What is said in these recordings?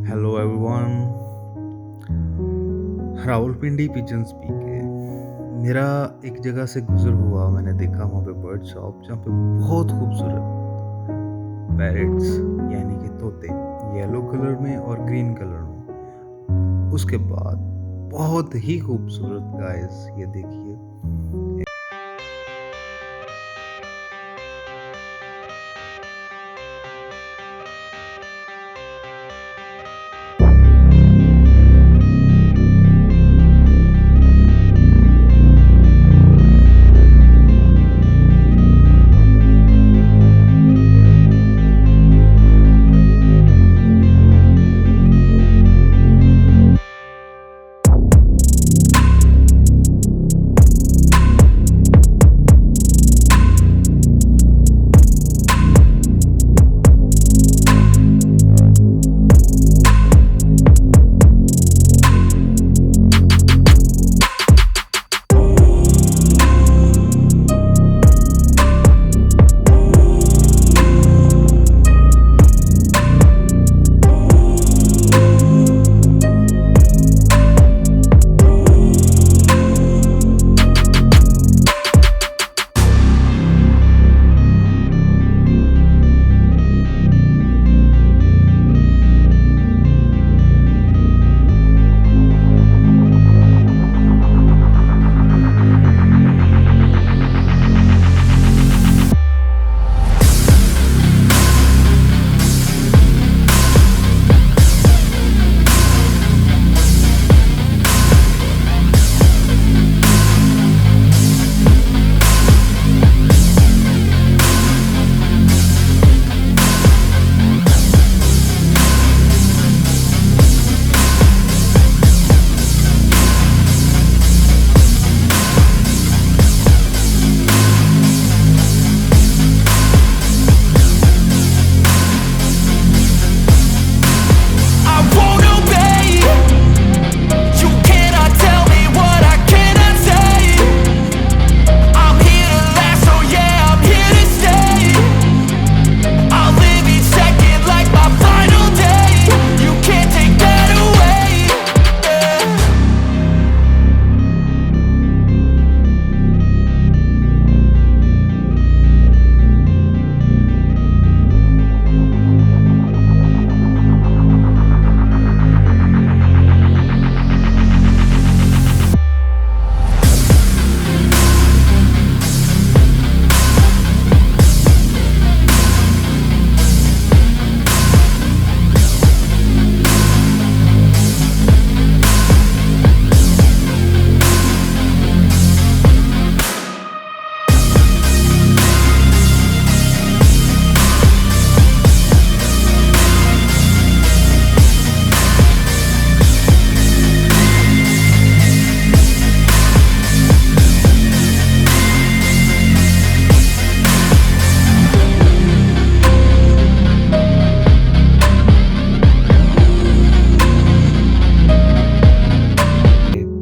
Hello everyone, Rawalpindi pigeons पी के मेरा एक जगह से गुजर हुआ। मैंने देखा वहाँ पे बर्ड शॉप जहाँ पे बहुत खूबसूरत पैरट्स यानी कि तोते येलो कलर में और ग्रीन कलर में। उसके बाद बहुत ही खूबसूरत गाइस, ये देखिए।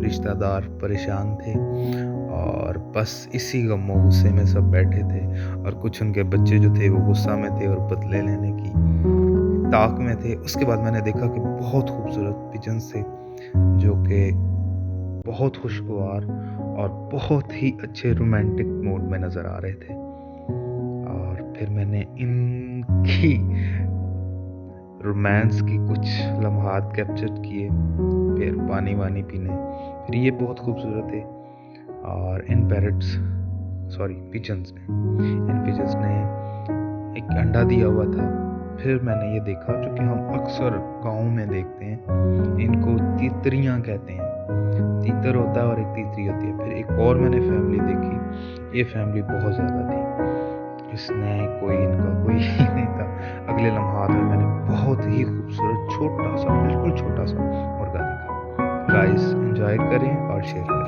रिश्तेदार परेशान थे और बस इसी गमो गुस्से में सब बैठे थे, और कुछ उनके बच्चे जो थे वो गुस्सा में थे और बदले लेने की ताक में थे। उसके बाद मैंने देखा कि बहुत खूबसूरत पिजन्स थे जो कि बहुत खुशगवार और बहुत ही अच्छे रोमांटिक मूड में नज़र आ रहे थे। और फिर मैंने इनकी रोमांस की कुछ लम्हात कैप्चर किए, फिर पानी वानी पीने। फिर ये बहुत खूबसूरत थे और इन पिजन्स ने एक अंडा दिया हुआ था। फिर मैंने ये देखा, जो कि हम अक्सर गाँव में देखते हैं, इनको तीतरियाँ कहते हैं। तीतर होता है और एक तीतरी होती है। फिर एक और मैंने फैमिली देखी, ये फैमिली बहुत ज़्यादा थी, इसने इनका कोई ही नहीं था। अगले लम्हात में मैंने बहुत ही खूबसूरत बिल्कुल छोटा सा मुर्गा देखा। गाइस, एंजॉय करें और शेयर करें।